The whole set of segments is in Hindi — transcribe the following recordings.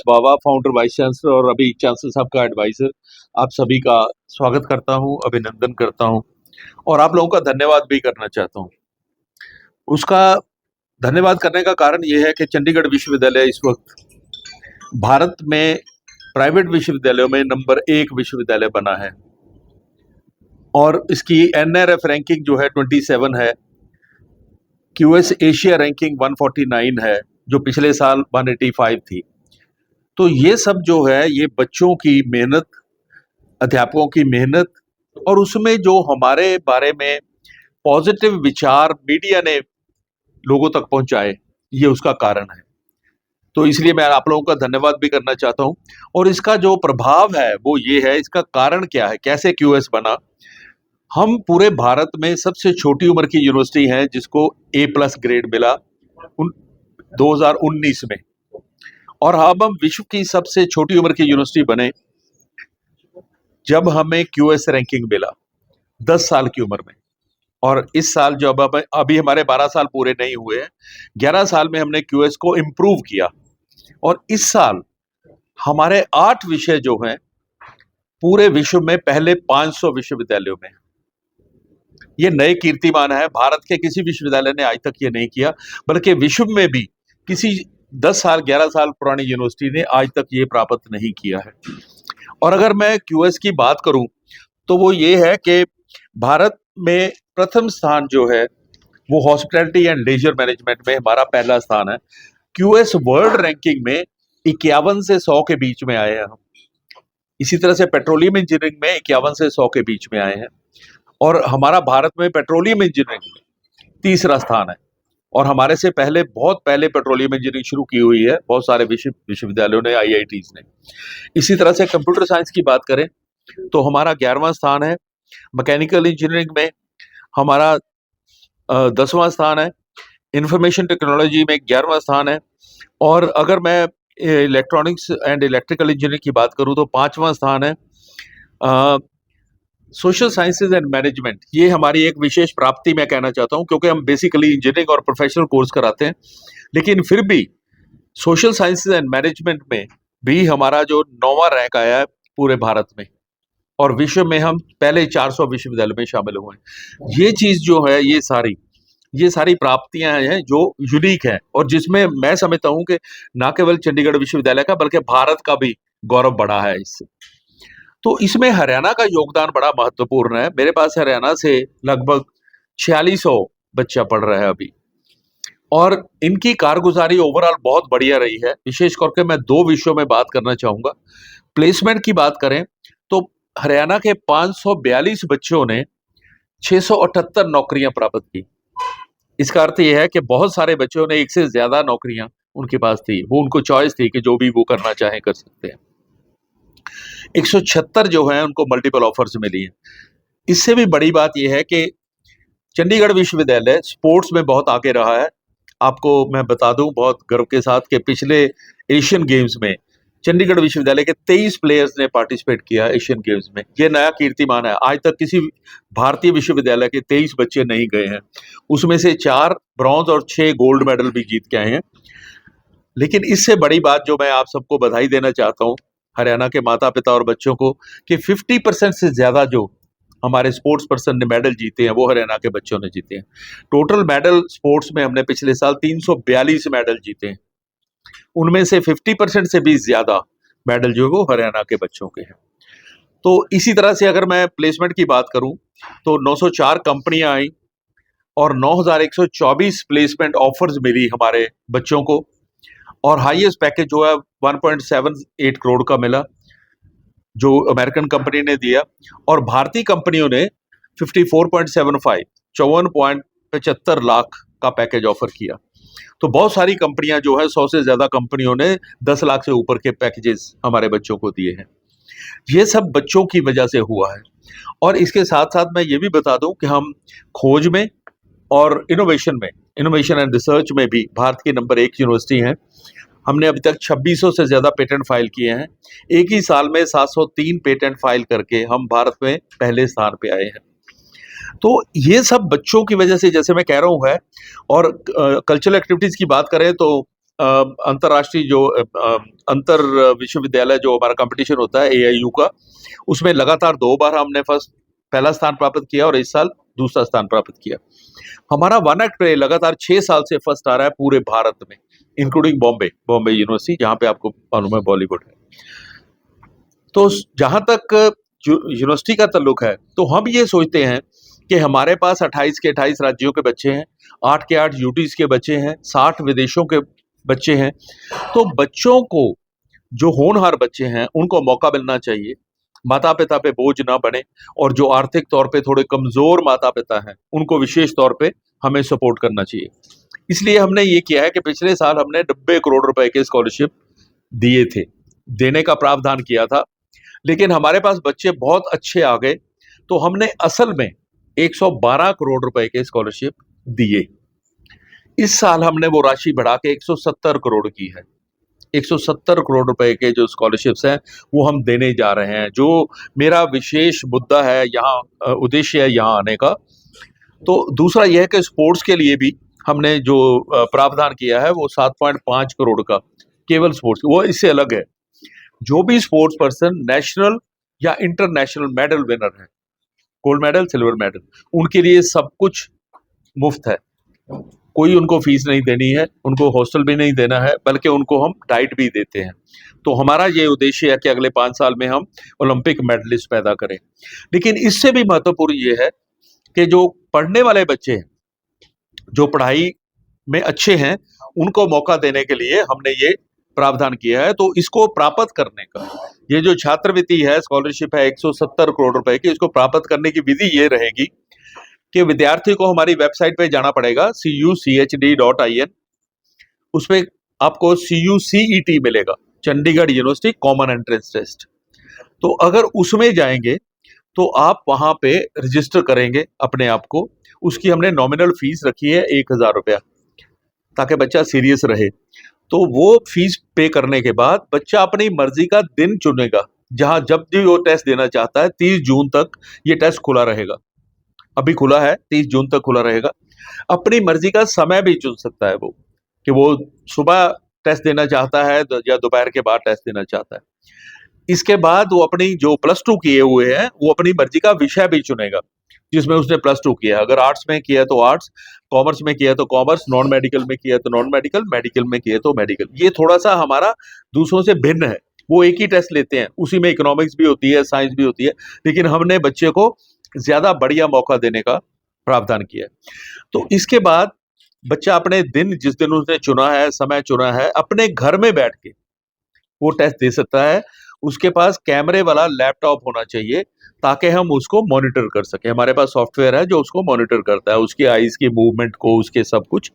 बावा, फाउंडर, वाइस चांसलर और अभी चांसलर साहब का एडवाइजर, आप सभी का स्वागत करता हूं, अभिनंदन करता हूं और आप लोगों का धन्यवाद भी करना चाहता हूं। उसका धन्यवाद करने का कारण यह है कि चंडीगढ़ विश्वविद्यालय इस वक्त भारत में प्राइवेट विश्वविद्यालयों में नंबर 1 विश्वविद्यालय बना है और इसकी NRF रैंकिंग जो है 27 है, QS एशिया रैंकिंग 149 है, जो पिछले साल 185 थी। तो ये सब जो है, ये बच्चों की मेहनत, अध्यापकों की मेहनत और उसमें जो हमारे बारे में पॉजिटिव विचार मीडिया ने लोगों तक पहुंचाए, ये उसका कारण है। तो इसलिए मैं आप लोगों का धन्यवाद भी करना चाहता हूं। और इसका जो प्रभाव है वो ये है, इसका कारण क्या है, कैसे QS बना। हम पूरे भारत में सबसे छोटी उम्र की यूनिवर्सिटी है जिसको A+ ग्रेड मिला 2019 में, और अब हम विश्व की सबसे छोटी उम्र की यूनिवर्सिटी बने जब हमें QS रैंकिंग मिला 10 साल की उम्र में। और इस साल जब अभी हमारे 12 साल पूरे नहीं हुए हैं, 11 साल में हमने QS को इम्प्रूव किया और इस साल हमारे 8 विषय जो हैं पूरे विश्व में पहले 500 विश्वविद्यालयों में। ये नए कीर्तिमान है, भारत के किसी विश्वविद्यालय ने आज तक ये नहीं किया, बल्कि विश्व में भी किसी 10 साल 11 साल पुरानी यूनिवर्सिटी ने आज तक ये प्राप्त नहीं किया है। और अगर मैं QS की बात करूं तो वो ये है कि भारत में प्रथम स्थान जो है वो हॉस्पिटैलिटी एंड लेजर मैनेजमेंट में हमारा पहला स्थान है। QS वर्ल्ड रैंकिंग में 51 से 100 के बीच में आए हैं हम। इसी तरह से पेट्रोलियम इंजीनियरिंग में 51 से 100 के बीच में आए हैं और हमारा भारत में पेट्रोलियम इंजीनियरिंग में तीसरा स्थान है। और हमारे से बहुत पहले पेट्रोलियम इंजीनियरिंग शुरू की हुई है बहुत सारे विश्वविद्यालयों ने, IITs ने। इसी तरह से कंप्यूटर साइंस की बात करें तो हमारा 11वां स्थान है। मैकेनिकल इंजीनियरिंग में हमारा 10वां स्थान है। इंफॉर्मेशन टेक्नोलॉजी में 11वां स्थान है। और अगर मैं इलेक्ट्रॉनिक्स एंड इलेक्ट्रिकल इंजीनियरिंग की बात करूं तो 5वां स्थान है। सोशल साइंसेज एंड मैनेजमेंट, ये हमारी एक विशेष प्राप्ति मैं कहना चाहता हूं, क्योंकि हम बेसिकली इंजीनियरिंग और प्रोफेशनल कोर्स कराते हैं, लेकिन फिर भी सोशल साइंसेज एंड मैनेजमेंट में भी हमारा जो 9वां रैंक आया है पूरे भारत में, और विश्व में हम पहले 400 विश्वविद्यालय में शामिल हुए हैं। ये चीज जो है, ये सारी प्राप्तियां हैं जो यूनिक है और जिसमें मैं समझता हूं कि न केवल चंडीगढ़ विश्वविद्यालय का बल्कि भारत का भी गौरव बढ़ा है इससे। तो इसमें हरियाणा का योगदान बड़ा महत्वपूर्ण है। मेरे पास हरियाणा से लगभग 4600 बच्चा पढ़ रहा है अभी, और इनकी कारगुजारी ओवरऑल बहुत बढ़िया रही है। विशेष करके मैं 2 विषयों में बात करना चाहूंगा। प्लेसमेंट की बात करें तो हरियाणा के 542 बच्चों ने 678 नौकरियां प्राप्त की। इसका अर्थ यह है कि बहुत सारे बच्चों ने एक से ज्यादा नौकरियां उनके पास थी, वो उनको चॉइस थी कि जो भी वो करना चाहें कर सकते हैं। 176 जो है उनको मल्टीपल ऑफर्स मिली हैं। इससे भी बड़ी बात यह है कि चंडीगढ़ विश्वविद्यालय स्पोर्ट्स में बहुत आगे रहा है। आपको मैं बता दूं बहुत गर्व के साथ कि पिछले एशियन गेम्स में चंडीगढ़ विश्वविद्यालय के 23 प्लेयर्स ने पार्टिसिपेट किया एशियन गेम्स में। ये नया कीर्तिमान है। आज तक किसी भारतीय विश्वविद्यालय के 23 बच्चे नहीं गए हैं, उसमें से 4 ब्रॉन्ज और 6 गोल्ड मेडल भी जीत के आए हैं। लेकिन इससे बड़ी बात जो मैं आप सबको बधाई देना चाहता हूं, हरियाणा के माता पिता और बच्चों को, कि 50% से ज्यादा जो हमारे स्पोर्ट्स पर्सन ने मेडल जीते हैं वो हरियाणा के बच्चों ने जीते हैं। टोटल मेडल स्पोर्ट्स में हमने पिछले साल 342 मेडल जीते हैं, उनमें से 50% से भी ज्यादा मेडल जो है वो हरियाणा के बच्चों के हैं। तो इसी तरह से अगर मैं प्लेसमेंट की बात करूं तो 904 कंपनियां आई और 9124 प्लेसमेंट ऑफर्स मिली हमारे बच्चों को, और हाईएस्ट पैकेज जो है 1.78 करोड़ का मिला जो अमेरिकन कंपनी ने दिया, और भारतीय कंपनियों ने 54.75 54.75 लाख का पैकेज ऑफर किया। तो बहुत सारी कंपनियां जो है, 100 से ज्यादा कंपनियों ने 10 लाख से ऊपर के पैकेजेस हमारे बच्चों को दिए हैं। ये सब बच्चों की वजह से हुआ है। और इसके साथ साथ मैं ये भी बता दूं कि हम खोज में और इनोवेशन एंड रिसर्च में भी भारत की नंबर 1 यूनिवर्सिटी है। हमने अभी तक 2600 से ज्यादा पेटेंट फाइल किए हैं। एक ही साल में 703 पेटेंट फाइल करके हम भारत में पहले स्थान पे आए हैं। तो ये सब बच्चों की वजह से, जैसे मैं कह रहा हूँ, है। और कल्चरल एक्टिविटीज की बात करें तो अंतर्राष्ट्रीय जो अंतर विश्वविद्यालय जो हमारा कंपटीशन होता है AIU का, उसमें लगातार 2 बार हमने पहला स्थान प्राप्त किया और इस साल दूसरा स्थान प्राप्त किया। हमारा वन एक्ट प्ले लगातार 6 साल से फर्स्ट आ रहा है पूरे भारत में, इंक्लूडिंग बॉम्बे यूनिवर्सिटी, जहाँ पे आपको मालूम है बॉलीवुड है। तो जहाँ तक यूनिवर्सिटी का ताल्लुक है, तो हम ये सोचते हैं कि हमारे पास 28 के 28 राज्यों के बच्चे हैं, 8 के 8 यूटीज के बच्चे हैं, 60 विदेशों के बच्चे हैं। तो बच्चों को, जो होनहार बच्चे हैं, उनको मौका मिलना चाहिए, माता पिता पे बोझ ना बने, और जो आर्थिक तौर पे थोड़े कमजोर माता पिता हैं, उनको विशेष तौर पे हमें सपोर्ट करना चाहिए। इसलिए हमने ये किया है कि पिछले साल हमने 90 करोड़ रुपए के स्कॉलरशिप दिए थे, देने का प्रावधान किया था, लेकिन हमारे पास बच्चे बहुत अच्छे आ गए, तो हमने असल में 112 करोड़ रुपए के स्कॉलरशिप दिए। इस साल हमने वो राशि बढ़ा के 170 करोड़ की है। 170 करोड़ रुपए के जो स्कॉलरशिप्स हैं, वो हम देने जा रहे हैं। जो मेरा विशेष मुद्दा है यहाँ, उद्देश्य है यहाँ आने का, तो दूसरा यह है कि स्पोर्ट्स के लिए भी हमने जो प्रावधान किया है, वो 7.5 करोड़ का केवल स्पोर्ट्स, वो इससे अलग है। जो भी स्पोर्ट्स पर्सन नेशनल या इंटरनेशनल मेडल विनर है, गोल्ड मेडल, सिल्वर मेडल, उनके लिए सब कुछ मुफ्त है। कोई उनको फीस नहीं देनी है, उनको हॉस्टल भी नहीं देना है, बल्कि उनको हम डाइट भी देते हैं। तो हमारा ये उद्देश्य है कि अगले 5 साल में हम ओलंपिक मेडलिस्ट पैदा करें। लेकिन इससे भी महत्वपूर्ण ये है कि जो पढ़ने वाले बच्चे हैं, जो पढ़ाई में अच्छे हैं, उनको मौका देने के लिए हमने ये प्रावधान किया है। तो इसको प्राप्त करने का, ये जो छात्रवृत्ति है, स्कॉलरशिप है 170 करोड़ रुपए की, इसको प्राप्त करने की विधि ये रहेगी कि विद्यार्थी को हमारी वेबसाइट पे जाना पड़ेगा, cuchd.in। उसमें आपको CUCET मिलेगा, Chandigarh university common entrance test. तो अगर उसमें जाएंगे तो आप वहां पे रजिस्टर करेंगे अपने आप को। उसकी हमने नॉमिनल फीस रखी है 1000 रुपया, ताकि बच्चा सीरियस रहे। तो वो फीस पे करने के बाद बच्चा अपनी मर्जी का दिन चुनेगा, जहां जब भी वो टेस्ट देना चाहता है। 30 जून तक ये टेस्ट खुला रहेगा, अभी खुला है, 30 जून तक खुला रहेगा। अपनी मर्जी का समय भी चुन सकता है वो, कि वो सुबह टेस्ट देना चाहता है या दोपहर के बाद टेस्ट देना चाहता है। इसके बाद वो अपनी जो +2 किए हुए हैं, वो अपनी मर्जी का विषय भी चुनेगा जिसमें उसने +2 किया। अगर आर्ट्स में किया तो आर्ट्स, कॉमर्स में किया तो कॉमर्स, नॉन मेडिकल में किया तो नॉन मेडिकल, मेडिकल में किया तो मेडिकल। ये थोड़ा सा हमारा दूसरों से भिन्न है। वो एक ही टेस्ट लेते हैं, उसी में इकोनॉमिक्स भी होती है, साइंस भी होती है, लेकिन हमने बच्चे को ज्यादा बढ़िया मौका देने का प्रावधान किया है। तो इसके बाद बच्चा अपने दिन, जिस दिन उसने चुना है, समय चुना है, अपने घर में बैठ के वो टेस्ट दे सकता है। उसके पास कैमरे वाला लैपटॉप होना चाहिए, ताकि हम उसको मॉनिटर कर सकें। हमारे पास सॉफ्टवेयर है जो उसको मॉनिटर करता है, उसकी आईज की मूवमेंट को, उसके सब कुछ।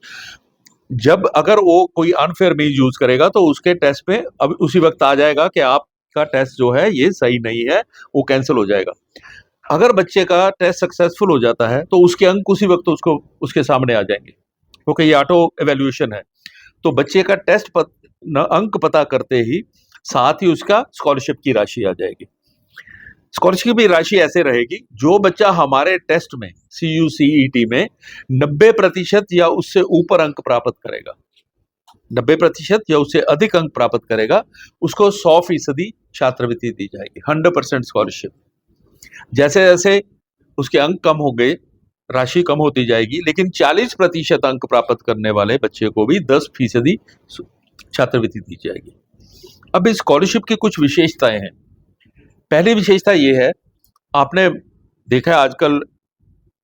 जब अगर वो कोई अनफेयर मीन यूज करेगा, तो उसके टेस्ट में अब उसी वक्त आ जाएगा कि आपका टेस्ट जो है ये सही नहीं है, वो कैंसिल हो जाएगा। अगर बच्चे का टेस्ट सक्सेसफुल हो जाता है, तो उसके अंक उसी वक्त उसको उसके सामने आ जाएंगे, क्योंकि ये ऑटो एवेल्यूएशन है। तो बच्चे का अंक पता करते ही साथ ही उसका स्कॉलरशिप की राशि आ जाएगी। स्कॉलरशिप की राशि ऐसे रहेगी, जो बच्चा हमारे टेस्ट में, CUCET में 90% या उससे ऊपर अंक प्राप्त करेगा, 90% या उससे अधिक अंक प्राप्त करेगा, उसको 100% छात्रवृत्ति दी जाएगी, 100% स्कॉलरशिप। जैसे जैसे उसके अंक कम हो गए, राशि कम होती जाएगी, लेकिन 40% अंक प्राप्त करने वाले बच्चे को भी 10% छात्रवृत्ति दी जाएगी। अब इस स्कॉलरशिप की कुछ विशेषताएं हैं। पहली विशेषता ये है, आपने देखा है आजकल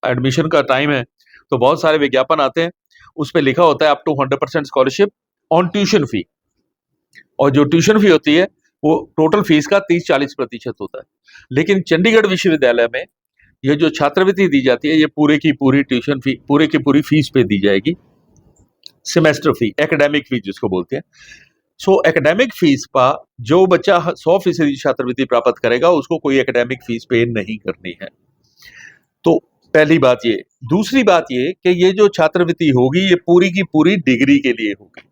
एडमिशन का टाइम है, तो बहुत सारे विज्ञापन आते हैं, उस पर लिखा होता है up to 100% scholarship on tuition fee. और जो ट्यूशन फी होती है, वो टोटल फीस का 30-40% होता है। लेकिन चंडीगढ़ विश्वविद्यालय में ये जो छात्रवृत्ति दी जाती है, ये पूरे की पूरी ट्यूशन फी, पूरे की पूरी फीस पे दी जाएगी। सेमेस्टर फी, एकेडमिक फी जिसको बोलते हैं। सो एकेडमिक फीस पर जो बच्चा 100% छात्रवृत्ति प्राप्त करेगा, उसको कोई एकेडमिक फीस पे नहीं करनी है। तो पहली बात ये। दूसरी बात ये कि ये जो छात्रवृत्ति होगी, ये पूरी की पूरी डिग्री के लिए होगी।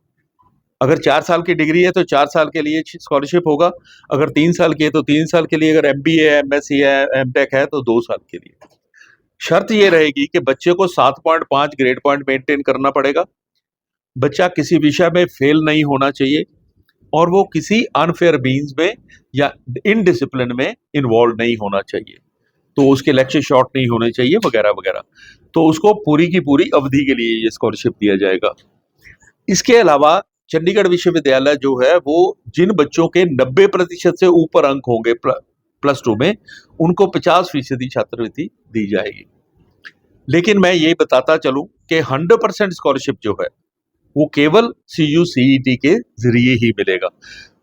अगर 4 साल की डिग्री है तो 4 साल के लिए स्कॉलरशिप होगा, अगर 3 साल की है तो 3 साल के लिए, अगर MBA है, MSc है, MTech है तो 2 साल के लिए। शर्त ये रहेगी कि बच्चे को 7.5 ग्रेड पॉइंट मेंटेन करना पड़ेगा, बच्चा किसी विषय में फेल नहीं होना चाहिए और वो किसी अनफेयर मीन्स में या इनडिसिप्लिन में इन्वॉल्व नहीं होना चाहिए, तो उसके लेक्चर शॉर्ट नहीं होने चाहिए वगैरह वगैरह। तो उसको पूरी की पूरी अवधि के लिए ये स्कॉलरशिप दिया जाएगा। इसके अलावा चंडीगढ़ विश्वविद्यालय जो है वो जिन बच्चों के 90% से ऊपर अंक होंगे प्लस टू में, उनको 50% छात्रवृत्ति दी जाएगी। लेकिन मैं ये बताता चलूं कि 100% स्कॉलरशिप जो है वो केवल CUCET के जरिए ही मिलेगा।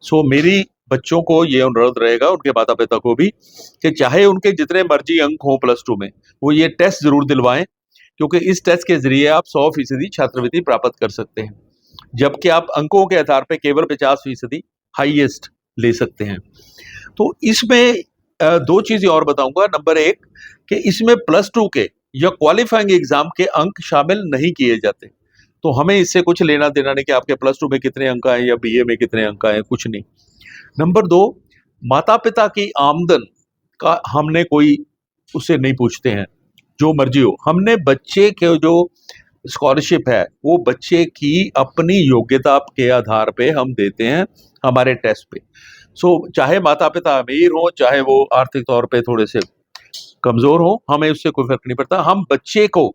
सो मेरी बच्चों को ये अनुरोध रहेगा, उनके माता पिता को भी, कि चाहे उनके जितने मर्जी अंक हों प्लस टू में, वो ये टेस्ट जरूर दिलवाएं, क्योंकि इस टेस्ट के जरिए आप 100% छात्रवृत्ति प्राप्त कर सकते हैं, जबकि आप अंकों के आधार पर केवल 50% हाईएस्ट ले सकते हैं। तो इसमें दो चीजें और बताऊंगा। नंबर एक, कि इसमें प्लस टू के या क्वालिफाइंग एग्जाम के अंक शामिल नहीं किए जाते, तो हमें इससे कुछ लेना देना नहीं कि आपके प्लस टू में कितने अंक आए या BA में कितने अंक आए, कुछ नहीं। नंबर दो, माता पिता की आमदन का हमने कोई उससे नहीं पूछते हैं, जो मर्जी हो। हमने बच्चे के जो स्कॉलरशिप है वो बच्चे की अपनी योग्यता के आधार पे हम देते हैं हमारे टेस्ट पे। सो चाहे माता पिता अमीर हो, चाहे वो आर्थिक तौर पे थोड़े से कमजोर हो, हमें उससे कोई फर्क नहीं पड़ता, हम बच्चे को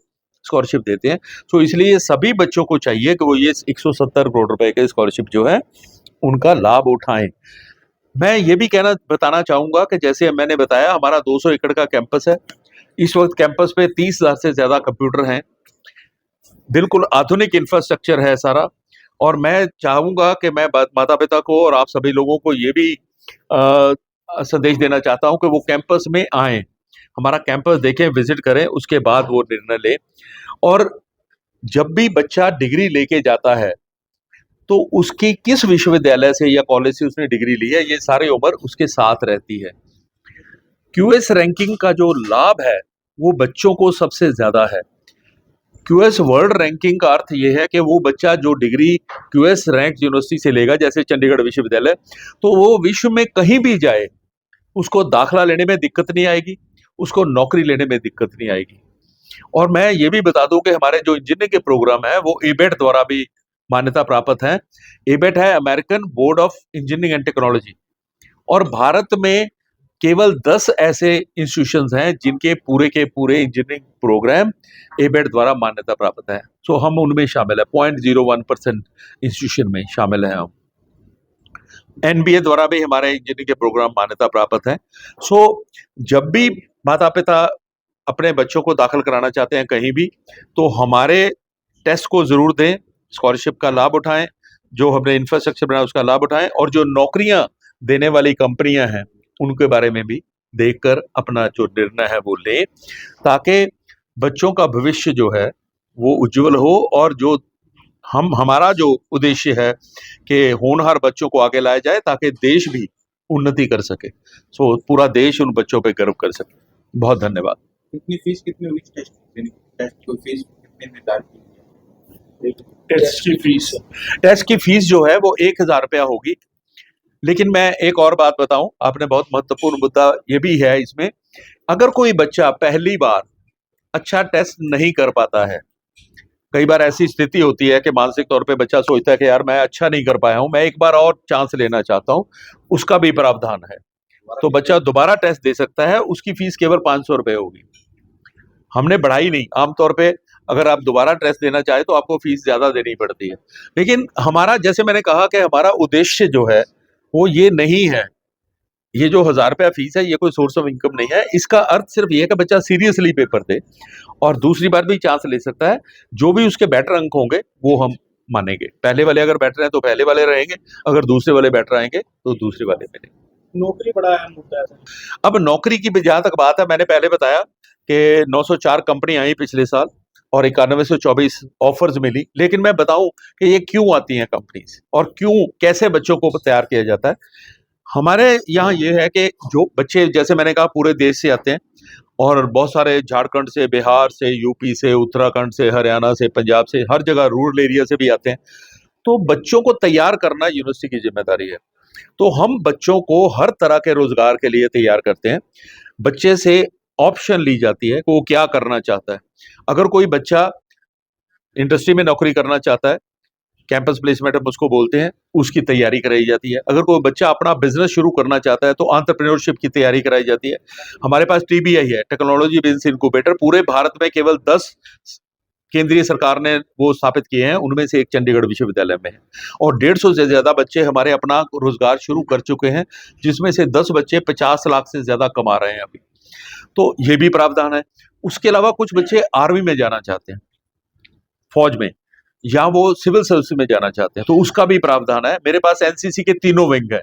स्कॉलरशिप देते हैं। सो इसलिए सभी बच्चों को चाहिए कि वो ये 170 करोड़ रुपए के स्कॉलरशिप जो है उनका लाभ उठाएं। मैं ये भी बताना चाहूंगा कि जैसे मैंने बताया, हमारा 200 एकड़ का कैंपस है। इस वक्त कैंपस पे 30,000 से ज्यादा कंप्यूटर हैं, बिल्कुल आधुनिक इंफ्रास्ट्रक्चर है सारा। और मैं चाहूंगा कि मैं माता पिता को और आप सभी लोगों को ये भी संदेश देना चाहता हूं कि वो कैंपस में आए, हमारा कैंपस देखें, विजिट करें, उसके बाद वो निर्णय लें। और जब भी बच्चा डिग्री लेके जाता है तो उसकी किस विश्वविद्यालय से या कॉलेज से उसने डिग्री ली है, ये सारी उम्र उसके साथ रहती है। QS रैंकिंग का जो लाभ है वो बच्चों को सबसे ज्यादा है। QS वर्ल्ड रैंकिंग का अर्थ ये है कि वो बच्चा जो डिग्री QS रैंक यूनिवर्सिटी से लेगा, जैसे चंडीगढ़ विश्वविद्यालय, तो वो विश्व में कहीं भी जाए उसको दाखला लेने में दिक्कत नहीं आएगी, उसको नौकरी लेने में दिक्कत नहीं आएगी। और मैं ये भी बता दूं कि हमारे जो इंजीनियरिंग के प्रोग्राम है वो ABET द्वारा भी मान्यता प्राप्त है। ABET है American board of engineering and technology, और भारत में केवल 10 ऐसे इंस्टीट्यूशंस हैं जिनके पूरे के पूरे इंजीनियरिंग प्रोग्राम ABET द्वारा मान्यता प्राप्त है। सो हम उनमें शामिल है, 0.01% इंस्टीट्यूशन में शामिल है हम। NBA द्वारा भी हमारे इंजीनियरिंग के प्रोग्राम मान्यता प्राप्त है। सो जब भी माता पिता अपने बच्चों को दाखिल कराना चाहते हैं कहीं भी, तो हमारे टेस्ट को जरूर दें, स्कॉलरशिप का लाभ उठाएं, जो हमने इंफ्रास्ट्रक्चर बनाया उसका लाभ उठाएं, और जो नौकरियां देने वाली कंपनियां हैं उनके बारे में भी देखकर अपना जो निर्णय है वो लें, ताकि बच्चों का भविष्य जो है वो उज्जवल हो। और जो हमारा जो उद्देश्य है कि होनहार बच्चों को आगे लाया जाए ताकि देश भी उन्नति कर सके, सो पूरा देश उन बच्चों पे गर्व कर सके। बहुत धन्यवाद। कितनी फीस कितनी होगी टेस्ट की फीस कितने निर्धारित की? टेस्ट की फीस जो है वो 1,000 रुपया होगी। लेकिन मैं एक और बात बताऊं, आपने बहुत महत्वपूर्ण मुद्दा ये भी है इसमें, अगर कोई बच्चा पहली बार अच्छा टेस्ट नहीं कर पाता है, कई बार ऐसी स्थिति होती है कि मानसिक तौर पे बच्चा सोचता है कि यार मैं अच्छा नहीं कर पाया हूं, मैं एक बार और चांस लेना चाहता हूं, उसका भी प्रावधान है। तो बच्चा दोबारा टेस्ट दे सकता है, उसकी फीस केवल 500 रुपए होगी, हमने बढ़ाई नहीं। आमतौर पे अगर आप दोबारा टेस्ट देना चाहे तो आपको फीस ज्यादा देनी पड़ती है, लेकिन हमारा, जैसे मैंने कहा कि हमारा उद्देश्य जो है वो ये नहीं है, ये जो 1,000 रुपया फीस है ये कोई सोर्स ऑफ इनकम नहीं है। इसका अर्थ सिर्फ ये है कि बच्चा सीरियसली पेपर दे और दूसरी बार भी चांस ले सकता है। जो भी उसके बेटर अंक होंगे वो हम मानेंगे। पहले वाले अगर बेटर हैं तो पहले वाले रहेंगे, अगर दूसरे वाले बेटर आएंगे तो दूसरे वाले मिलेंगे। नौकरी बड़ा अहम मुद्दा है। अब नौकरी की जहां तक बात है, मैंने पहले बताया कि 904 कंपनी आई पिछले साल और 9124 ऑफर्स मिली। लेकिन मैं बताऊं कि ये क्यों आती हैं कंपनीज और क्यों, कैसे बच्चों को तैयार किया जाता है। हमारे यहाँ ये है कि जो बच्चे, जैसे मैंने कहा, पूरे देश से आते हैं, और बहुत सारे झारखंड से, बिहार से, यूपी से, उत्तराखंड से, हरियाणा से, पंजाब से, हर जगह रूरल एरिया से भी आते हैं। तो बच्चों को तैयार करना यूनिवर्सिटी की जिम्मेदारी है। तो हम बच्चों को हर तरह के रोजगार के लिए तैयार करते हैं। बच्चे से ऑप्शन ली जाती है कि वो क्या करना चाहता है। अगर कोई बच्चा इंडस्ट्री में नौकरी करना चाहता है कैंपस प्लेसमेंट हम उसको बोलते हैं, उसकी तैयारी कराई जाती है। अगर कोई बच्चा अपना बिजनेस शुरू करना चाहता है तो एंटरप्रेन्योरशिप की तैयारी कराई जाती है। हमारे पास टीबीआई है, टेक्नोलॉजी बिजनेस इनक्यूबेटर, पूरे भारत में केवल 10 केंद्रीय सरकार ने वो स्थापित किए हैं, उनमें से एक चंडीगढ़ विश्वविद्यालय में है। और 150 से ज्यादा बच्चे हमारे अपना रोजगार शुरू कर चुके हैं, जिसमें से 10 बच्चे 50 लाख से ज्यादा कमा रहे हैं अभी। तो ये भी प्रावधान है। उसके अलावा कुछ बच्चे आर्मी में जाना चाहते हैं, फौज में, या वो सिविल सर्विस में जाना चाहते हैं, तो उसका भी प्रावधान है। मेरे पास एनसीसी के तीनों विंग है,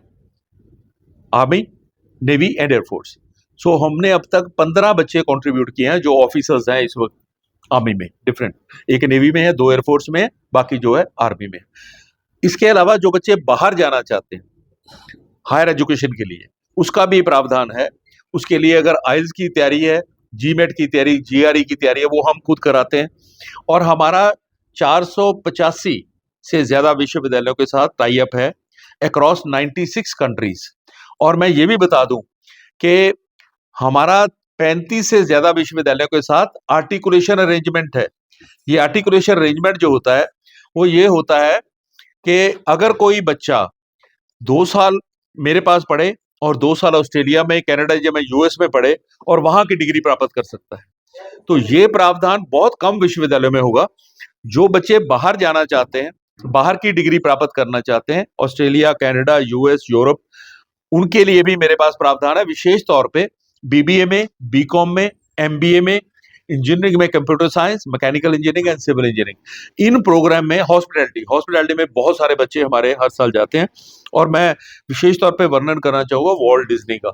आर्मी, नेवी एंड एयरफोर्स। सो हमने अब तक 15 बच्चे कंट्रीब्यूट किए हैं जो ऑफिसर्स हैं इस वक्त आर्मी में, डिफरेंट, एक नेवी में है, 2 एयरफोर्स में है, बाकी जो है आर्मी में। इसके अलावा जो बच्चे बाहर जाना चाहते हैं हायर एजुकेशन के लिए, उसका भी प्रावधान है। उसके लिए अगर आइल्स की तैयारी है, जीमेट की तैयारी, जीआरई की तैयारी है, वो हम खुद कराते हैं। और हमारा 485 से ज्यादा विश्वविद्यालयों के साथ टाई अप है अक्रॉस 96 कंट्रीज। और मैं ये भी बता दूं कि हमारा 35 से ज्यादा विश्वविद्यालयों के साथ आर्टिकुलेशन अरेंजमेंट है। ये आर्टिकुलेशन अरेंजमेंट जो होता है वो ये होता है कि अगर कोई बच्चा 2 साल मेरे पास पढ़े और 2 साल ऑस्ट्रेलिया में, कनाडा या में यूएस में पढ़े और वहां की डिग्री प्राप्त कर सकता है, तो ये प्रावधान बहुत कम विश्वविद्यालयों में होगा। जो बच्चे बाहर जाना चाहते हैं, बाहर की डिग्री प्राप्त करना चाहते हैं, ऑस्ट्रेलिया, कनाडा, यूएस, यूरोप, उनके लिए भी मेरे पास प्रावधान है। विशेष तौर पे बीबीए में, बीकॉम में, एमबीए में, इंजीनियरिंग में, computer science, mechanical engineering and civil engineering, इन प्रोग्राम में हॉस्पिटैलिटी में बहुत सारे बच्चे हमारे हर साल जाते हैं। और मैं विशेष तौर पे वर्णन करना चाहूंगा वॉल्ट डिज्नी का।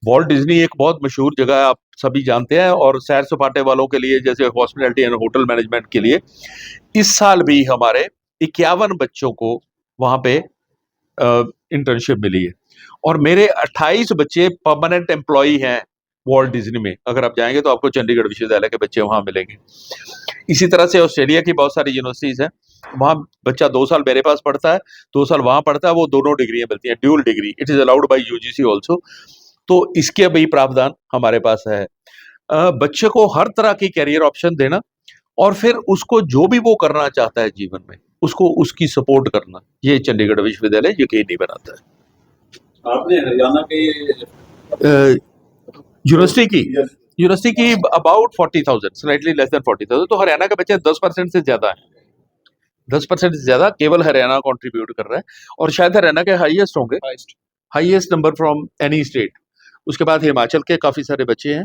वॉल्ट डिज्नी एक बहुत मशहूर जगह है, आप सभी जानते हैं, और सैर सपाटे वालों के लिए, जैसे हॉस्पिटैलिटी एंड होटल मैनेजमेंट के लिए, इस साल भी हमारे 51 बच्चों को वहां पे इंटर्नशिप मिली है। और मेरे 28 बच्चे परमानेंट एम्प्लॉई हैं वॉल्ट डिज्नी में। अगर आप जाएंगे तो आपको चंडीगढ़ विश्वविद्यालय के बच्चे वहां मिलेंगे। इसी तरह से ऑस्ट्रेलिया की बहुत सारी यूनिवर्सिटीज हैं, वहां बच्चा 2 साल मेरे पास पढ़ता है, 2 साल वहां पढ़ता है, वो दोनों डिग्रियां मिलती हैं, dual degree, it is allowed by UGC also. तो इसके भी प्रावधान हमारे पास है। बच्चे को हर तरह की कैरियर ऑप्शन देना, और फिर उसको जो भी वो करना चाहता है जीवन में, उसको उसकी सपोर्ट करना, ये चंडीगढ़ विश्वविद्यालय यकीनी बनाता है। आपने हरियाणा के यूनिवर्सिटी की अबाउट 40,000, स्लाइटली लेस देन 40,000। तो हरियाणा के बच्चे 10% से ज्यादा है, 10% से ज्यादा केवल हरियाणा कंट्रीब्यूट कर रहा है। और शायद हरियाणा के हाईएस्ट होंगे, highest number from any state. उसके बाद हिमाचल के काफी सारे बच्चे हैं,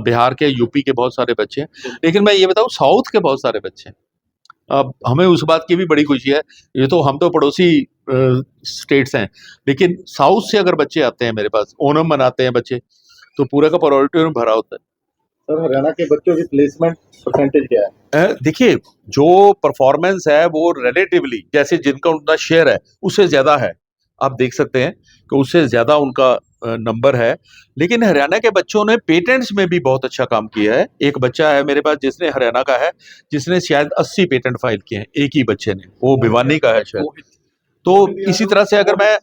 बिहार के, यूपी के बहुत सारे बच्चे हैं। लेकिन मैं ये बताऊं, साउथ के बहुत सारे बच्चे हैं। अब हमें उस बात की भी बड़ी खुशी है, ये तो हम तो पड़ोसी स्टेट्स हैं, लेकिन साउथ से अगर बच्चे आते हैं मेरे पास, ओणम मनाते हैं बच्चे, तो पूरा का पूरा ऑडिटोरियम भरा होता है। सर, हरियाणा के बच्चों की प्लेसमेंट परसेंटेज क्या है? देखिए, जो परफॉर्मेंस है वो रिलेटिवली, जैसे जिनका उनका शेयर है उससे ज्यादा है, आप देख सकते हैं कि उससे ज्यादा उनका नंबर है। लेकिन हरियाणा के बच्चों ने पेटेंट्स में भी बहुत अच्छा काम किया है। एक बच्चा है मेरे पास जिसने, हरियाणा का है, जिसने शायद 80 पेटेंट फाइल किए हैं, एक ही बच्चे ने, वो भिवानी का है शायद। तो इसी तरह से अगर मैं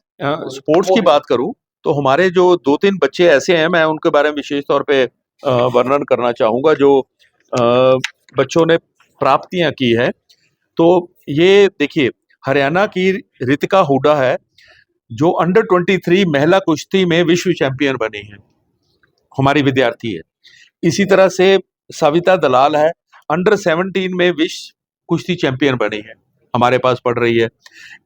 स्पोर्ट्स की बात करूं, तो हमारे जो 2-3 बच्चे ऐसे हैं, मैं उनके बारे में विशेष तौर पे वर्णन करना चाहूंगा, जो बच्चों ने प्राप्तियां की है। तो ये देखिए, हरियाणा की रितिका हुडा है, जो अंडर 23 महिला कुश्ती में विश्व चैंपियन बनी है, हमारी विद्यार्थी है। इसी तरह से सविता दलाल है, अंडर 17 में विश्व कुश्ती चैंपियन बनी है, हमारे पास पढ़ रही है।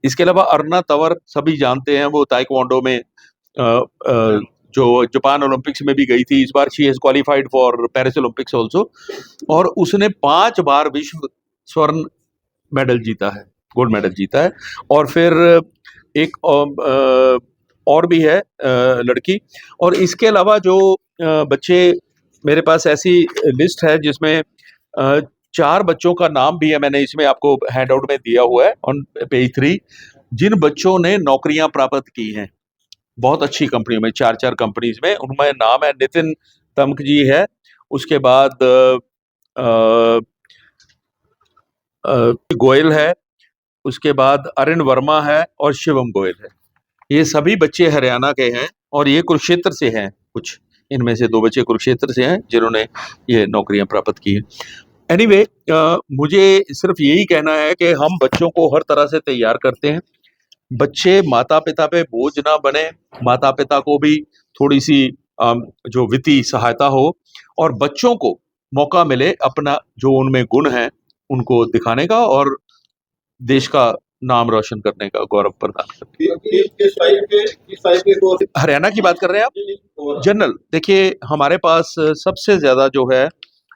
इसके अलावा अरुणा तंवर, सभी जानते हैं, वो ताइक्वांडो में जो जापान ओलंपिक्स में भी गई थी, इस बार she has qualified for Paris Olympics also, और उसने 5 बार विश्व स्वर्ण मेडल जीता है, गोल्ड मेडल जीता है। और फिर एक और भी है लड़की। और इसके अलावा जो बच्चे मेरे पास, ऐसी लिस्ट है जिसमें 4 बच्चों का नाम भी है, मैंने इसमें आपको हैंडआउट में दिया हुआ है ऑन पेज 3, जिन बच्चों ने नौकरियां प्राप्त की हैं बहुत अच्छी कंपनियों में, 4 कंपनीज में। उनमें नाम है, नितिन तमक जी है, उसके बाद गोयल है, उसके बाद अरुण वर्मा है, और शिवम गोयल है। ये सभी बच्चे हरियाणा के हैं, और ये कुरुक्षेत्र से हैं। कुछ इनमें से 2 बच्चे कुरुक्षेत्र से हैं जिन्होंने ये नौकरियां प्राप्त की हैं। एनीवे मुझे सिर्फ यही कहना है कि हम बच्चों को हर तरह से तैयार करते हैं। बच्चे माता पिता पे बोझ ना बने, माता पिता को भी थोड़ी सी जो वित्तीय सहायता हो और बच्चों को मौका मिले अपना जो उनमें गुण है उनको दिखाने का और देश का नाम रोशन करने का, गौरव प्रदान करने का। हरियाणा की बात कर रहे हैं आप? जनरल देखिए, हमारे पास सबसे ज्यादा जो है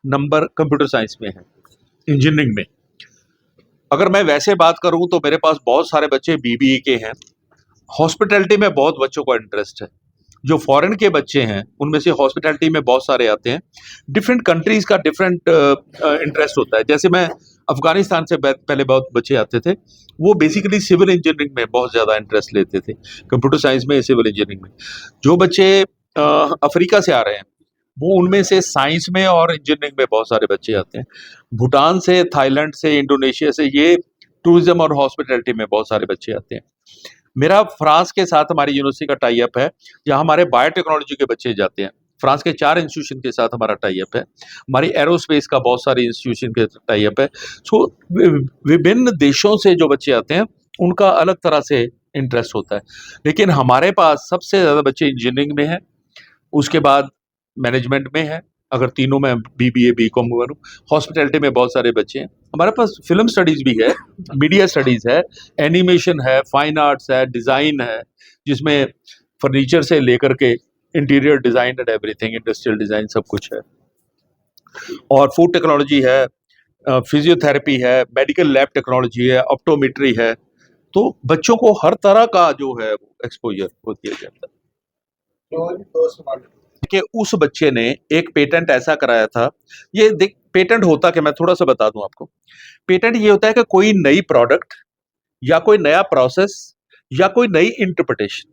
नंबर कंप्यूटर साइंस में है, इंजीनियरिंग में। अगर मैं वैसे बात करूं तो मेरे पास बहुत सारे बच्चे बीबीए के हैं। हॉस्पिटैलिटी में बहुत बच्चों का इंटरेस्ट है। जो फॉरेन के बच्चे हैं उनमें से हॉस्पिटैलिटी में बहुत सारे आते हैं। डिफरेंट कंट्रीज का डिफरेंट इंटरेस्ट होता है। जैसे मैं अफगानिस्तान से पहले बहुत बच्चे आते थे, वो बेसिकली सिविल इंजीनियरिंग में बहुत ज़्यादा इंटरेस्ट लेते थे, कंप्यूटर साइंस में, सिविल इंजीनियरिंग में। जो बच्चे अफ्रीका से आ रहे हैं वो उनमें से साइंस में और इंजीनियरिंग में बहुत सारे बच्चे आते हैं। भूटान से, थाईलैंड से, इंडोनेशिया से, ये टूरिज्म और हॉस्पिटैलिटी में बहुत सारे बच्चे आते हैं। मेरा फ्रांस के साथ हमारी यूनिवर्सिटी का टाई अप है, जहाँ हमारे बायोटेक्नोलॉजी के बच्चे जाते हैं। फ्रांस के 4 इंस्टीट्यूशन के साथ हमारा टाई अप है। हमारी एरोस्पेस का बहुत सारे इंस्टीट्यूशन के टाई अप है। सो विभिन्न देशों से जो बच्चे आते हैं उनका अलग तरह से इंटरेस्ट होता है। लेकिन हमारे पास सबसे ज़्यादा बच्चे इंजीनियरिंग में हैं, उसके बाद मैनेजमेंट में है, अगर तीनों में बीबीए बीकॉम करूँ। हॉस्पिटैलिटी में बहुत सारे बच्चे हैं। हमारे पास फिल्म स्टडीज भी है, मीडिया स्टडीज है, एनिमेशन है, फाइन आर्ट्स है, डिज़ाइन है, जिसमें फर्नीचर से लेकर के interior design and everything, industrial design सब कुछ है। और फूड टेक्नोलॉजी है, फिजियोथेरेपी है, मेडिकल लैब टेक्नोलॉजी है, ऑप्टोमेट्री है। तो बच्चों को हर तरह का जो है एक्सपोजर वो दिया जाता है। कि उस बच्चे ने एक पेटेंट ऐसा कराया था। ये देख, पेटेंट होता कि मैं थोड़ा सा बता दूं आपको। पेटेंट ये होता है कि कोई नई प्रोडक्ट या कोई नया प्रोसेस या कोई नई इंटरप्रिटेशन।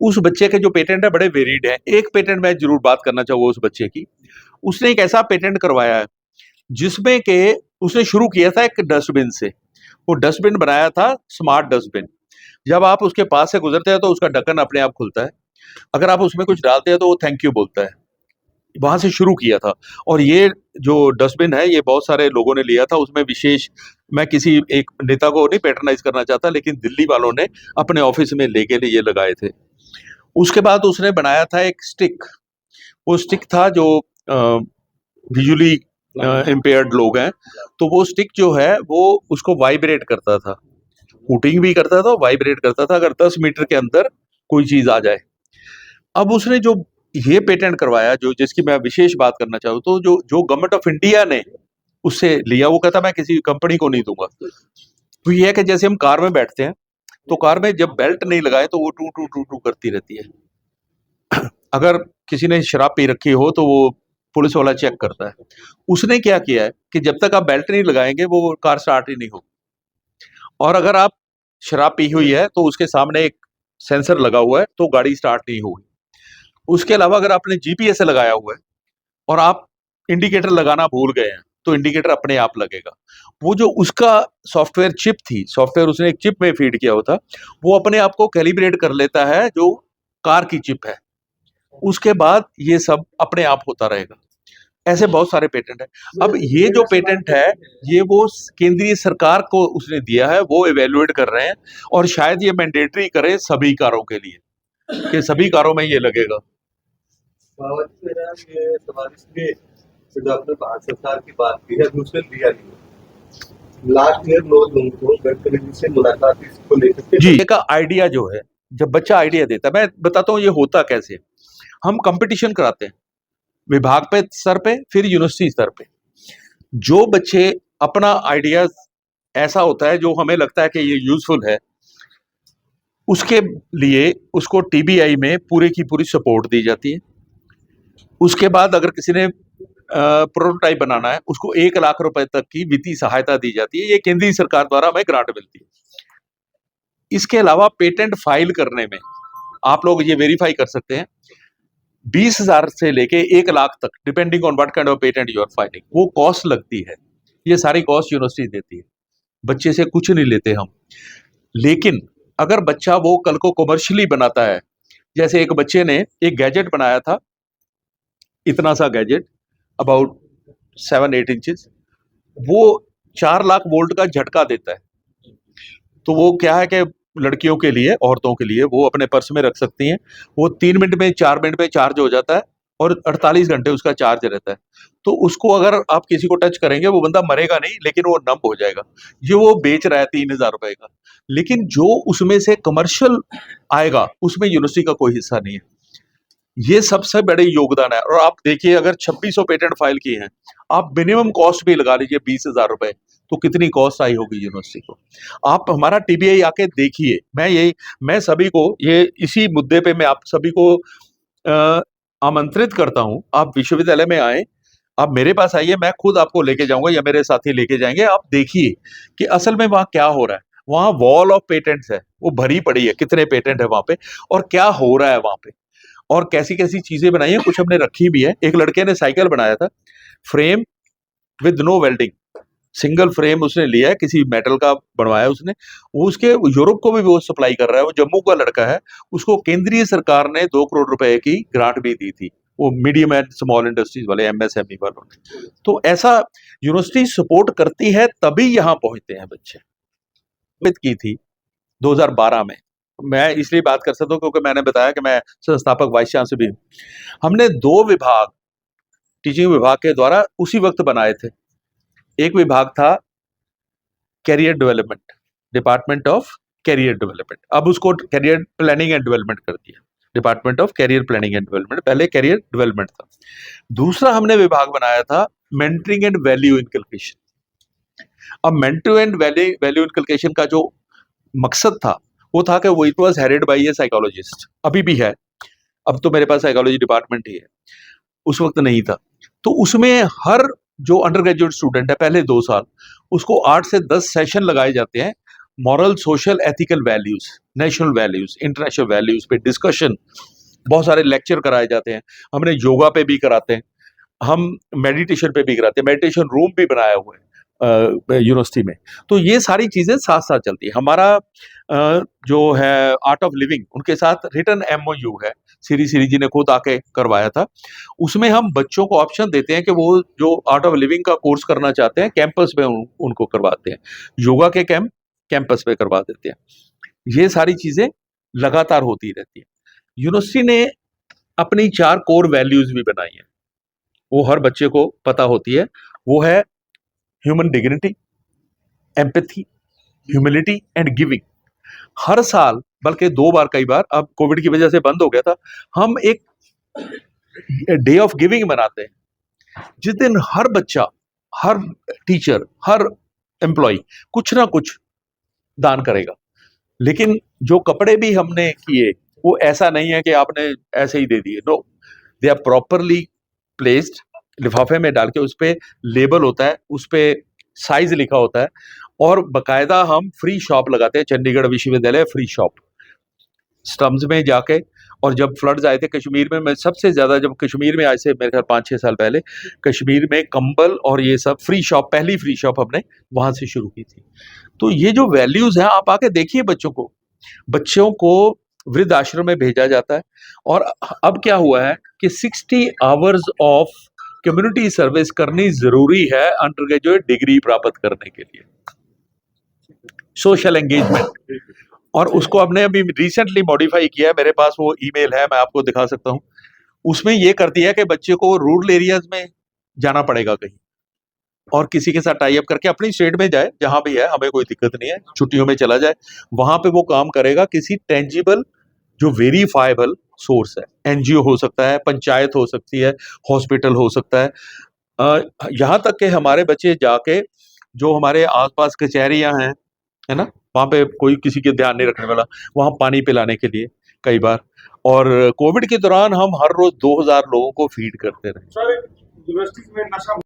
उस बच्चे के जो पेटेंट है बड़े वेरिड है। एक पेटेंट मैं जरूर बात करना चाहूंगा उस बच्चे की। उसने एक ऐसा पेटेंट करवाया है जिसमें के उसने शुरू किया था एक डस्टबिन से। वो डस्टबिन बनाया था स्मार्ट डस्टबिन। जब आप उसके पास से गुजरते हैं तो उसका ढक्कन अपने आप खुलता है। अगर आप उसमें कुछ डालते हैं तो वो थैंक यू बोलता है। वहां से शुरू किया था। और ये जो डस्टबिन है ये बहुत सारे लोगों ने लिया था। उसमें विशेष, मैं किसी एक नेता को नहीं पैट्रनाइज करना चाहता, लेकिन दिल्ली वालों ने अपने ऑफिस में लेके ये लगाए थे। उसके बाद उसने बनाया था एक स्टिक। वो स्टिक था जो विजुअली इम्पेयर्ड लोग हैं, तो वो स्टिक जो है वो उसको वाइब्रेट करता था, हूटिंग भी करता था, वाइब्रेट करता था अगर 10 मीटर के अंदर कोई चीज आ जाए। अब उसने जो ये पेटेंट करवाया, जो जिसकी मैं विशेष बात करना चाहूँ, तो जो जो गवर्नमेंट ऑफ इंडिया ने उससे लिया, वो कहता मैं किसी कंपनी को नहीं दूंगा। तो ये है कि जैसे हम कार में बैठते हैं तो कार में जब बेल्ट नहीं लगाए तो वो टू टू टू टू करती रहती है। अगर किसी ने शराब पी रखी हो तो वो पुलिस वाला चेक करता है। उसने क्या किया है कि जब तक आप बेल्ट नहीं लगाएंगे वो कार स्टार्ट ही नहीं होगी। और अगर आप शराब पी हुई है तो उसके सामने एक सेंसर लगा हुआ है तो गाड़ी स्टार्ट नहीं होगी। उसके अलावा अगर आपने जीपीएस लगाया हुआ है और आप इंडिकेटर लगाना भूल गए हैं तो इंडिकेटर अपने आप लगेगा। वो जो उसका सॉफ्टवेयर चिप थी, सॉफ्टवेयर उसने एक चिप में फीड किया होता, वो अपने आप को कैलिब्रेट कर लेता है जो कार की चिप है। उसके बाद ये सब अपने आप होता रहेगा। ऐसे बहुत सारे पेटेंट है। अब ये जो पेटेंट है ये वो केंद्रीय सरकार को उसने दिया है, वो इवेल्युएट कर रहे हैं और शायद ये मैंडेटरी करे सभी कारों के लिए कि सभी कारों में ये लगेगा। ये सवाल इसलिए जो आपने भारत सरकार की बात की है, दूसरे दिया नहीं। लास्ट ईयर लोगों को गडकरी जी से मुलाकात इसको लेकर के जी का आइडिया जो है, जब बच्चा आइडिया देता है, मैं बताता हूँ ये होता कैसे। हम कंपटीशन कराते हैं विभाग पे स्तर पे, फिर यूनिवर्सिटी स्तर पे। जो बच्चे अपना आइडिया ऐसा होता है जो हमें लगता है कि ये यूजफुल है, उसके लिए उसको टीबीआई में पूरी की पूरी सपोर्ट दी जाती है। उसके बाद अगर किसी ने प्रोटोटाइप बनाना है उसको 1 लाख रुपए तक की वित्तीय सहायता दी जाती है। ये केंद्रीय सरकार द्वारा हमें ग्रांट मिलती है। इसके अलावा पेटेंट फाइल करने में आप लोग ये वेरीफाई कर सकते हैं, 20,000 से लेके 1 लाख तक, depending on what kind of patent you are filing, वो कॉस्ट लगती है। ये सारी कॉस्ट यूनिवर्सिटी देती है। बच्चे से कुछ नहीं लेते हम। लेकिन अगर बच्चा वो कल को कमर्शियली बनाता है, जैसे एक बच्चे ने एक गैजेट बनाया था, इतना सा गैजेट, अबाउट 7-8 इंचेस, वो 4 लाख वोल्ट का झटका देता है। तो वो क्या है कि लड़कियों के लिए, औरतों के लिए वो अपने पर्स में रख सकती हैं। वो 3 मिनट में, 4 मिनट में चार्ज हो जाता है और 48 घंटे उसका चार्ज रहता है। तो उसको अगर आप किसी को टच करेंगे, वो बंदा मरेगा नहीं, लेकिन वो नम हो जाएगा। ये वो बेच रहा है 3000 रुपए का, लेकिन जो उसमें से कमर्शियल आएगा, उसमें यूनिवर्सिटी का कोई हिस्सा नहीं है। ये सबसे बड़े योगदान है। और आप देखिए, अगर 2600 पेटेंट फाइल किए हैं, आप मिनिमम कॉस्ट भी लगा लीजिए 20,000 रुपए, तो कितनी कॉस्ट आई होगी यूनिवर्सिटी को। आप हमारा टीबीआई आके देखिए। मैं सभी को ये इसी मुद्दे पे मैं आप सभी को आमंत्रित करता हूं, आप विश्वविद्यालय में आए, आप मेरे पास आइए, मैं खुद आपको लेके जाऊंगा या मेरे साथी लेके जाएंगे। आप देखिए कि असल में वहां क्या हो रहा है। वहां वॉल ऑफ पेटेंट्स है, वो भरी पड़ी है, कितने पेटेंट है वहां पे और क्या हो रहा है वहां पे, और कैसी कैसी चीजें बनाई है, कुछ हमने रखी भी है। एक लड़के ने साइकिल बनाया था, frame with no welding, single frame उसने लिया है, किसी मेटल का बनवाया उसने, वो उसके यूरोप को भी वो सप्लाई कर रहा है। वो जम्मू का लड़का है, उसको केंद्रीय सरकार ने 2 करोड़ रुपए की ग्रांट भी दी थी, वो मीडियम एंड स्मॉल इंडस्ट्रीज वाले, एमएसएमई वालों ने। तो ऐसा यूनिवर्सिटी सपोर्ट करती है, तभी यहाँ पहुंचते हैं बच्चे। की थी 2012 में, मैं इसलिए बात कर सकता हूँ क्योंकि मैंने बताया कि मैं संस्थापक वाइस चांसलर भी हूँ। हमने 2 विभाग टीचिंग विभाग के द्वारा उसी वक्त बनाए थे। एक विभाग था career development, department of career development, अब उसको कैरियर प्लानिंग एंड डेवलपमेंट कर दिया, department of career planning and development, पहले कैरियर डेवलपमेंट था। दूसरा हमने विभाग बनाया था मेंटरिंग एंड वैल्यू इनकलकेशन। अब मेंटरिंग एंड वैल्यू इनकलकेशन का जो मकसद था, वो था कि वो it was headed by a psychologist, अभी भी है, अब तो मेरे पास साइकोलॉजी डिपार्टमेंट ही है, उस वक्त नहीं था। तो उसमें हर जो अंडर ग्रेजुएट स्टूडेंट है, पहले 2 साल उसको 8 से 10 सेशन लगाए जाते हैं, moral, social, ethical values, national values, international values पे डिस्कशन, बहुत सारे लेक्चर कराए जाते हैं। हमने योगा पे भी कराते हैं, हम मेडिटेशन पे भी कराते हैं, मेडिटेशन रूम भी बनाया हुआ है यूनिवर्सिटी में। तो ये सारी चीजें साथ साथ चलती है। हमारा जो है आर्ट ऑफ लिविंग, उनके साथ रिटर्न एमओयू है, श्री जी ने खुद आके करवाया था। उसमें हम बच्चों को ऑप्शन देते हैं कि वो जो आर्ट ऑफ लिविंग का कोर्स करना चाहते हैं, कैंपस में उनको करवाते हैं, योगा के कैंपस पे करवा देते हैं। ये सारी चीजें लगातार होती रहती है। यूनिवर्सिटी ने अपनी 4 कोर वैल्यूज भी बनाई है, वो हर बच्चे को पता होती है। वो है human dignity, empathy, humility and giving. हर साल, बल्कि 2 बार, कई बार अब कोविड की वजह से बंद हो गया था, हम एक डे ऑफ गिविंग मनाते हैं, जिस दिन हर बच्चा, हर टीचर, हर एम्प्लॉय कुछ ना कुछ दान करेगा। लेकिन जो कपड़े भी हमने किए, वो ऐसा नहीं है कि आपने ऐसे ही दे दिए, no, they are properly placed, लिफाफे में डाल के, उस पे लेबल होता है, उस पे साइज लिखा होता है, और बकायदा हम फ्री शॉप लगाते हैं। चंडीगढ़ विश्वविद्यालय फ्री शॉप, स्लम्स में जाके। और जब फ्लड्स आए थे कश्मीर में, मैं सबसे ज्यादा, जब कश्मीर में आए थे मेरे ख्याल 5-6 साल पहले, कश्मीर में कंबल और ये सब फ्री शॉप, पहली फ्री शॉप हमने वहां से शुरू की थी। तो ये जो वैल्यूज हैं, आप आके देखिए बच्चों को वृद्ध आश्रम में भेजा जाता है। और अब क्या हुआ है कि 60 आवर्स ऑफ कम्युनिटी सर्विस करनी जरूरी है अंडर ग्रेजुएट डिग्री प्राप्त करने के लिए, सोशल एंगेजमेंट। और उसको हमने अभी रिसेंटली मॉडिफाई किया है, मेरे पास वो ईमेल है, मैं आपको दिखा सकता हूँ। उसमें ये कर दिया कि बच्चे को रूरल एरियाज में जाना पड़ेगा कहीं, और किसी के साथ टाई अप करके अपनी स्टेट में जाए, जहां भी है, हमें कोई दिक्कत नहीं है, छुट्टियों में चला जाए, वहां पे वो काम करेगा किसी टेंजिबल, जो वेरीफाइबल सोर्स है। एनजीओ हो सकता है, पंचायत हो सकती है, हॉस्पिटल हो सकता है, यहाँ तक कि हमारे बच्चे जाके, जो हमारे आसपास कचहरियां हैं, है ना, वहां पे कोई किसी के ध्यान नहीं रखने वाला, वहां पानी पिलाने के लिए कई बार। और कोविड के दौरान हम हर रोज 2000 लोगों को फीड करते रहे। सर, यूनिवर्सिटी में नशा